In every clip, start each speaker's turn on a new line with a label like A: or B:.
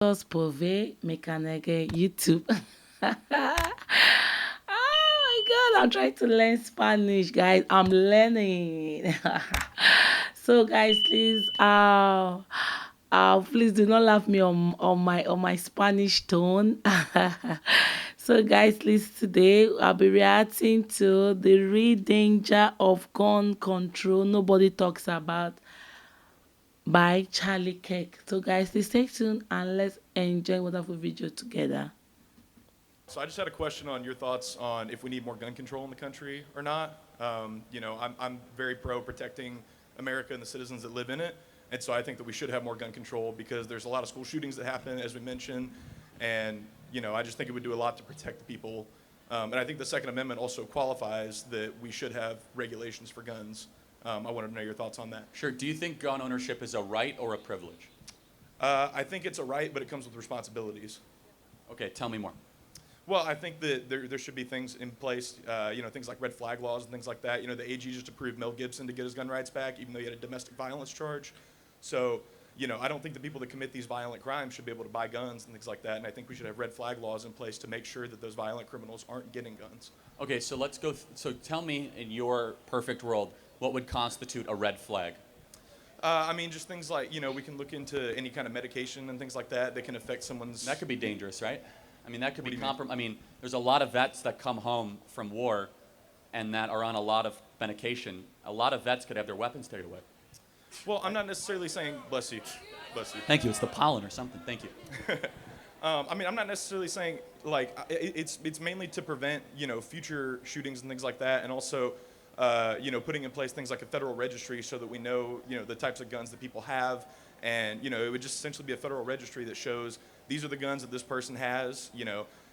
A: Just Pove Mekanege YouTube. Oh my god, I'm trying to learn Spanish, guys. I'm learning. So guys, please do not laugh me on my Spanish tone. So guys, please today I'll be reacting to the real danger of gun control nobody talks about by Charlie Kirk. So guys, please stay tuned and let's enjoy a wonderful video together.
B: So I just had a question on your thoughts on if we need more gun control in the country or not. I'm very pro protecting America and the citizens that live in it, and so I think that we should have more gun control because there's a lot of school shootings that happen, as we mentioned, and I just think it would do a lot to protect the people. And I think the Second Amendment also qualifies that we should have regulations for guns. I wanted to know your thoughts on that.
C: Sure. Do you think gun ownership is a right or a privilege?
B: I think it's a right, but it comes with responsibilities.
C: Okay, tell me more.
B: Well, I think that there should be things in place, things like red flag laws and things like that. The AG just approved Mel Gibson to get his gun rights back, even though he had a domestic violence charge. So, I don't think the people that commit these violent crimes should be able to buy guns and things like that. And I think we should have red flag laws in place to make sure that those violent criminals aren't getting guns.
C: Okay, so let's go. So tell me, in your perfect world, what would constitute a red flag?
B: Just things like, we can look into any kind of medication and things like that that can affect someone's...
C: That could be dangerous, right? That could
B: What
C: be
B: do you mean?
C: there's a lot of vets that come home from war and that are on a lot of medication. A lot of vets could have their weapons taken away.
B: Well, I'm not necessarily saying... Bless you. Bless you.
C: Thank you. It's the pollen or something. Thank you.
B: I'm not necessarily saying, it's mainly to prevent, future shootings and things like that, and also, putting in place things like a federal registry so that we know, the types of guns that people have, and, it would just essentially be a federal registry that shows these are the guns that this person has,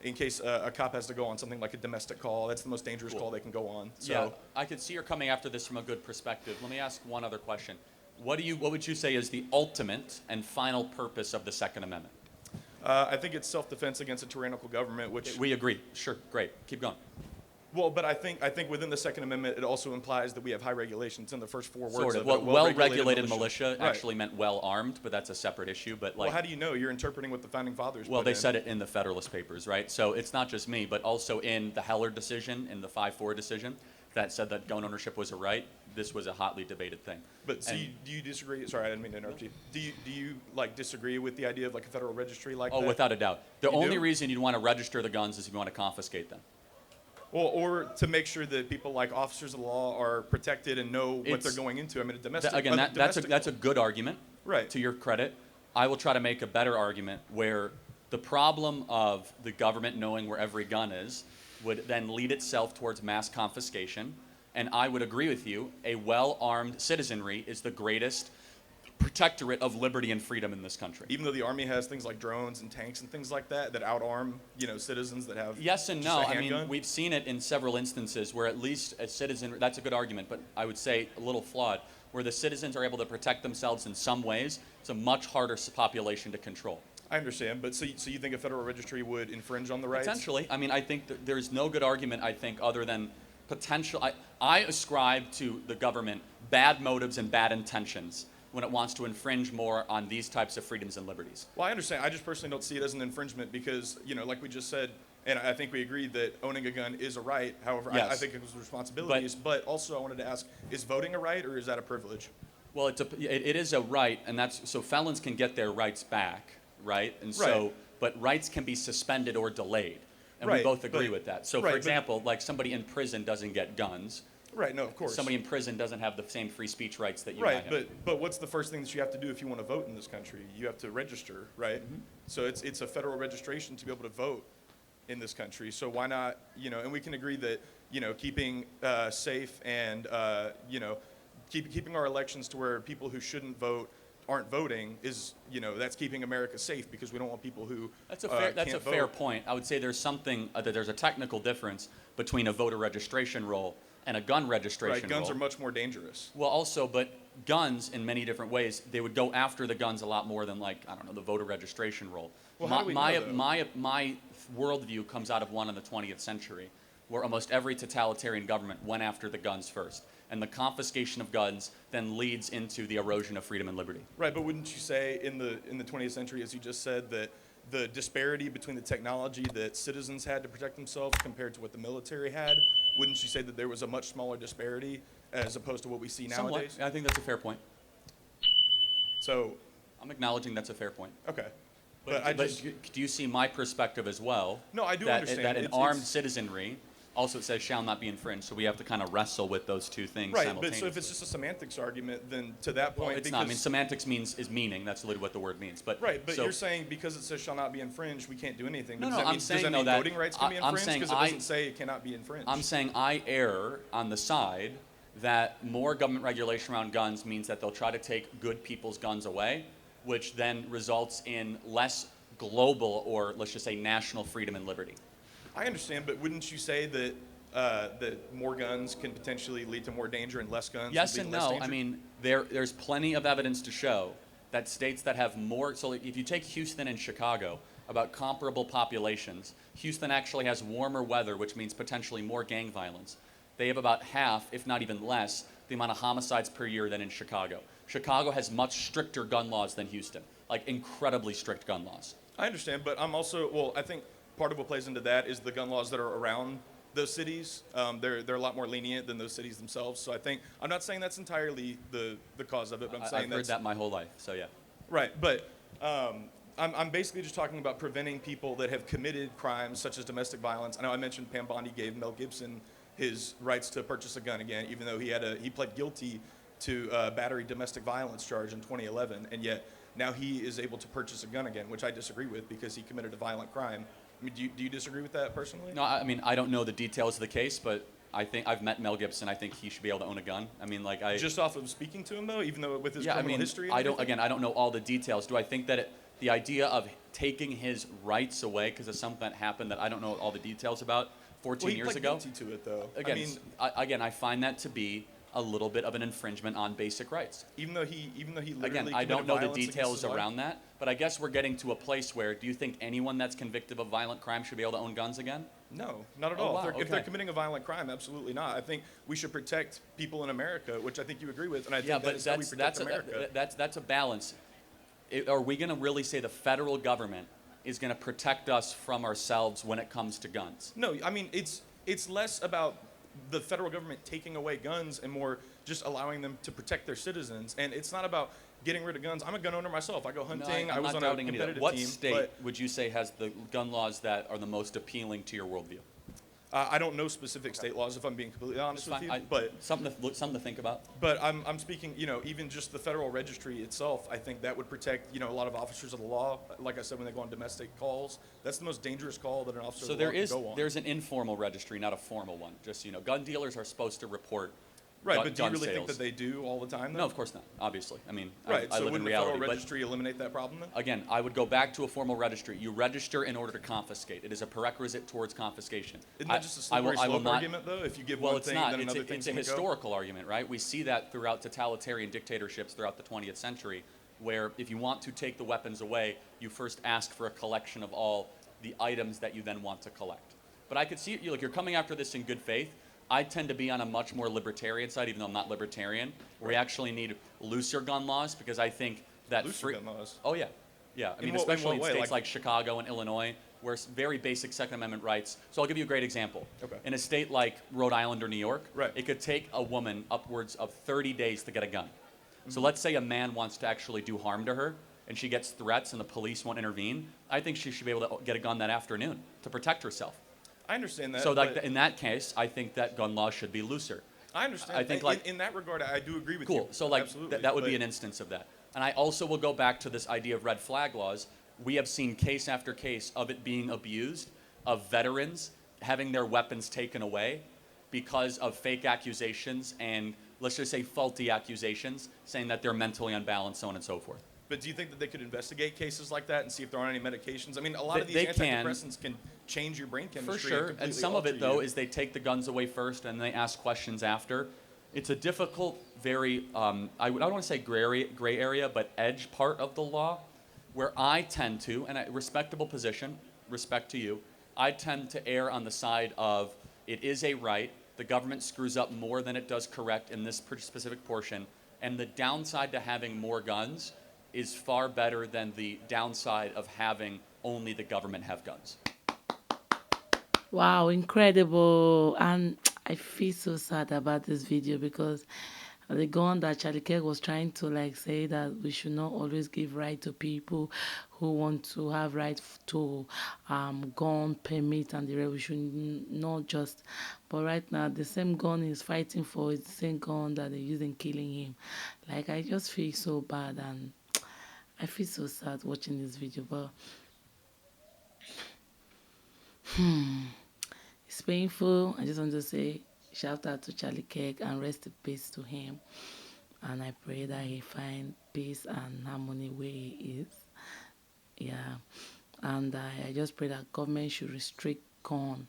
B: in case a cop has to go on something like a domestic call. That's the most dangerous call they can go on. So,
C: yeah, I could see you're coming after this from a good perspective. Let me ask one other question. What would you say is the ultimate and final purpose of the Second Amendment?
B: I think it's self-defense against a tyrannical government, which...
C: We agree. Sure. Great. Keep going.
B: Well, but I think within the Second Amendment, it also implies that we have high regulations in the first four words.
C: Sort of.
B: Of
C: Well,
B: it.
C: well-regulated militia
B: Right.
C: actually meant well-armed, but that's a separate issue. But
B: Well, how do you know? You're interpreting what the Founding Fathers
C: well,
B: put
C: they
B: in.
C: said it in the Federalist Papers, right? So it's not just me, but also in the Heller decision, in the 5-4 decision, that said that gun ownership was a right. This was a hotly debated thing.
B: But so do you disagree? Sorry, I didn't mean to interrupt you. Do you disagree with the idea of like a federal registry like that?
C: Oh, without a doubt. The
B: You
C: only
B: do?
C: reason you'd want to register the guns is if you want to confiscate them.
B: Well, or to make sure that people like officers of the law are protected and know what
C: It's-
B: they're going into. A domestic...
C: Again, that's a
B: call.
C: good argument.
B: Right.
C: To your credit. I will try to make a better argument where the problem of the government knowing where every gun is would then lead itself towards mass confiscation. And I would agree with you, a well-armed citizenry is the greatest protectorate of liberty and freedom in this country.
B: Even though the Army has things like drones and tanks and things like that that outarm, citizens that have
C: Yes and
B: just
C: no.
B: a handgun?
C: We've seen it in several instances where at least a citizen, that's a good argument, but I would say a little flawed, where the citizens are able to protect themselves in some ways. It's a much harder population to control.
B: I understand, but so you think a federal registry would infringe on the rights?
C: Potentially. I think that there's no good argument, other than potential. I ascribe to the government bad motives and bad intentions when it wants to infringe more on these types of freedoms and liberties.
B: Well, I understand. I just personally don't see it as an infringement because, like we just said, and I think we agreed that owning a gun is a right. However,
C: Yes.
B: I think it was responsibilities. But also I wanted to ask, is voting a right or is that a privilege?
C: Well, it is a right, and so felons can get their rights back, right? And so,
B: Right.
C: but rights can be suspended or delayed, and we
B: Right,
C: both agree
B: but-
C: with that. So,
B: right,
C: for
B: but-
C: example, like somebody in prison doesn't get guns.
B: Right, no, of course.
C: Somebody in prison doesn't have the same free speech rights that you
B: Right,
C: might have.
B: but what's the first thing that you have to do if you want to vote in this country? You have to register, right?
C: Mm-hmm.
B: So it's a federal registration to be able to vote in this country. So why not, and we can agree that, keeping safe and, keeping our elections to where people who shouldn't vote aren't voting is, that's keeping America safe because we don't want people who
C: That's a
B: can't
C: fair
B: vote.
C: point. I would say there's there's a technical difference between a voter registration roll and a gun registration
B: Right, guns
C: roll.
B: are much more dangerous.
C: Well, also, but guns in many different ways, they would go after the guns a lot more than the voter registration roll.
B: Well, how do we know, though?
C: My worldview comes out of one in the 20th century, where almost every totalitarian government went after the guns first. And the confiscation of guns then leads into the erosion of freedom and liberty.
B: Right, but wouldn't you say in the 20th century, as you just said, that the disparity between the technology that citizens had to protect themselves compared to what the military had, wouldn't you say that there was a much smaller disparity as opposed to what we see
C: Somewhat.
B: nowadays?
C: I think that's a fair point.
B: So,
C: I'm acknowledging that's a fair point.
B: okay.
C: But do you see my perspective as well?
B: No, I do
C: that,
B: understand.
C: That an
B: It's-
C: armed citizenry, also it says shall not be infringed, so we have to kind of wrestle with those two things
B: Right, but
C: simultaneously.
B: so if it's just a semantics argument, then to that point,
C: Well, it's
B: because,
C: not. I mean, semantics is meaning. That's literally what the word means. But
B: right, but
C: so,
B: you're saying because it says shall not be infringed, we can't do anything.
C: No,
B: But
C: no,
B: does that
C: I'm
B: mean,
C: saying,
B: does that
C: though,
B: mean
C: that
B: voting rights can be
C: I'm
B: infringed?
C: saying
B: Because it doesn't say it cannot be infringed.
C: I'm saying I err on the side that more government regulation around guns means that they'll try to take good people's guns away, which then results in less global or let's just say national freedom and liberty.
B: I understand, but wouldn't you say that that more guns can potentially lead to more danger and less guns
C: Yes
B: would lead
C: and
B: to less
C: no.
B: danger?
C: I mean, there's plenty of evidence to show that states that have more, so like if you take Houston and Chicago, about comparable populations, Houston actually has warmer weather, which means potentially more gang violence. They have about half, if not even less, the amount of homicides per year than in Chicago. Chicago has much stricter gun laws than Houston, like incredibly strict gun laws.
B: I understand, but I'm also, well, I think part of what plays into that is the gun laws that are around those cities. They're a lot more lenient than those cities themselves. So I think, I'm not saying that's entirely the cause of it, but I'm saying
C: I've heard that my whole life, so yeah.
B: Right, but I'm basically just talking about preventing people that have committed crimes such as domestic violence. I know I mentioned Pam Bondi gave Mel Gibson his rights to purchase a gun again, even though he pled guilty to a battery domestic violence charge in 2011, and yet now he is able to purchase a gun again, which I disagree with because he committed a violent crime. I mean, do you disagree with that personally?
C: No, I mean, I don't know the details of the case, but I think I've met Mel Gibson. I think he should be able to own a gun. I mean, like
B: Just off of speaking to him, though, even though with his criminal history and
C: I don't.
B: everything?
C: Again, I don't know all the details. Do I think that the idea of taking his rights away because of something that happened that I don't know all the details about 14
B: Well, he
C: years
B: pled
C: ago?
B: guilty to it, though.
C: Again,
B: I mean,
C: I find that to be a little bit of an infringement on basic rights.
B: even though he literally
C: Again, I
B: committed
C: don't know the
B: violence against
C: details
B: his life.
C: around that, but I guess we're getting to a place where do you think anyone that's convicted of violent crime should be able to own guns again?
B: No, not at
C: Oh,
B: all.
C: wow,
B: If they're
C: okay.
B: committing a violent crime, absolutely not. I think we should protect people in America, which I think you agree with, and I think
C: Yeah,
B: that
C: but
B: is how we protect America.
C: that's a balance. Are we going to really say the federal government is going to protect us from ourselves when it comes to guns?
B: No, I mean it's less about the federal government taking away guns and more just allowing them to protect their citizens. And it's not about getting rid of guns. I'm a gun owner myself. I go
C: No,
B: hunting.
C: I'm
B: I was
C: not
B: on a
C: doubting any of that.
B: competitive
C: What
B: team.
C: state
B: but
C: would you say has the gun laws that are the most appealing to your worldview?
B: I don't know specific state laws, if I'm being completely honest with you. But
C: something to think about.
B: I'm speaking, even just the federal registry itself, I think that would protect, a lot of officers of the law. Like I said, when they go on domestic calls, that's the most dangerous call that an officer
C: So
B: of the law
C: there is
B: can go on.
C: there's an informal registry, not a formal one. Just gun dealers are supposed to report
B: Right,
C: gun,
B: but do you
C: gun
B: really
C: sales.
B: think that they do all the time, though?
C: No, of course not. Obviously, I mean,
B: Right,
C: I
B: so
C: live in
B: wouldn't the
C: reality.
B: federal
C: But
B: registry eliminate that problem then?
C: again, I would go back to a formal registry. You register in order to confiscate. It is a prerequisite towards confiscation.
B: Isn't that just a slippery slope argument, though? If you give
C: Well,
B: one
C: it's
B: thing,
C: not.
B: then
C: It's
B: another
C: a,
B: thing's
C: it's a
B: going to go?
C: historical argument, right? We see that throughout totalitarian dictatorships throughout the 20th century, where if you want to take the weapons away, you first ask for a collection of all the items that you then want to collect. But I could see you're coming after this in good faith. I tend to be on a much more libertarian side, even though I'm not libertarian, where we actually need looser gun laws because I think that
B: Looser gun laws?
C: Oh yeah, yeah. I mean,
B: In what
C: especially in
B: way?
C: states like Chicago and Illinois, where it's very basic Second Amendment rights. So I'll give you a great example.
B: Okay.
C: In a state like Rhode Island or New York,
B: Right.
C: it could take a woman upwards of 30 days to get a gun. So
B: Mm-hmm.
C: let's say a man wants to actually do harm to her, and she gets threats and the police won't intervene. I think she should be able to get a gun that afternoon to protect herself.
B: I understand that.
C: So
B: but
C: in that case, I think that gun laws should be looser.
B: I understand.
C: I think,
B: in that regard, I do agree with you.
C: Cool. So like
B: Absolutely.
C: that would be
B: but-
C: an instance of that. And I also will go back to this idea of red flag laws. We have seen case after case of it being abused, of veterans having their weapons taken away because of fake accusations and let's just say faulty accusations saying that they're mentally unbalanced, so on and so forth.
B: But do you think that they could investigate cases like that and see if there aren't any medications? I mean, a lot of these
C: They can.
B: antidepressants can change your brain
C: For
B: chemistry.
C: sure. And
B: completely
C: some of
B: alter
C: it, though,
B: you.
C: is they take the guns away first and they ask questions after. It's a difficult, very, I don't want to say gray area, but edge part of the law where I tend to, and a respectable position, respect to you, I tend to err on the side of it is a right. The government screws up more than it does correct in this specific portion. And the downside to having more guns is far better than the downside of having only the government have guns.
A: Wow, incredible. And I feel so sad about this video because the gun that Charlie Kirk was trying to like say that we should not always give right to people who want to have right to gun permit and the rest. We should not just. But right now, the same gun he's fighting for is the same gun that they use in killing him. Like I just feel so bad and I feel so sad watching this video. But it's painful. I just want to say shout out to Charlie Kirk and rest in peace to him. And I pray that he find peace and harmony where he is. Yeah. And I just pray that government should restrict gun.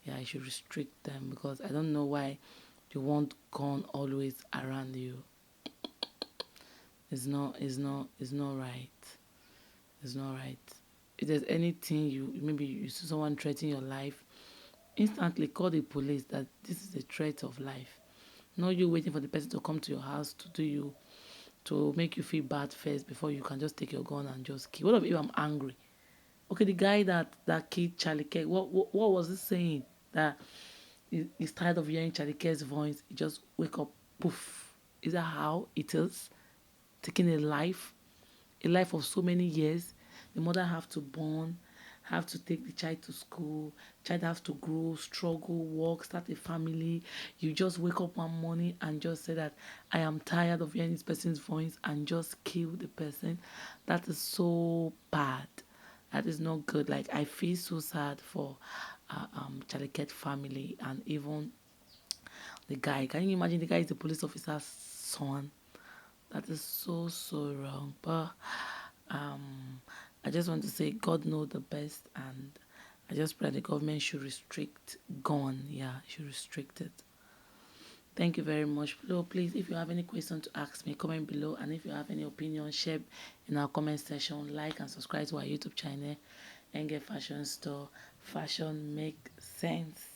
A: Yeah, I should restrict them because I don't know why you want gun always around you. It's not right. It's not right. If there's anything maybe you see someone threaten your life, instantly call the police that this is a threat of life. Not you waiting for the person to come to your house to make you feel bad first before you can just take your gun and just kill. What if I'm angry? Okay, the guy that killed Charlie Kirk, what was he saying? That he's tired of hearing Charlie Kirk's voice. He just wake up, poof. Is that how it is? Taking a life of so many years. The mother have to born, have to take the child to school, child have to grow, struggle, work, start a family. You just wake up one morning and just say that I am tired of hearing this person's voice and just kill the person. That is so bad. That is not good. Like I feel so sad for Charlie Kirk family and even the guy. Can you imagine the guy is the police officer's son? That is so wrong. But I just want to say God knows the best, and I just pray the government should restrict gun. Yeah, should restrict it. Thank you very much. Please, if you have any question to ask me, comment below. And if you have any opinion, share in our comment section. Like and subscribe to our YouTube channel and get Fashion Store. Fashion make sense.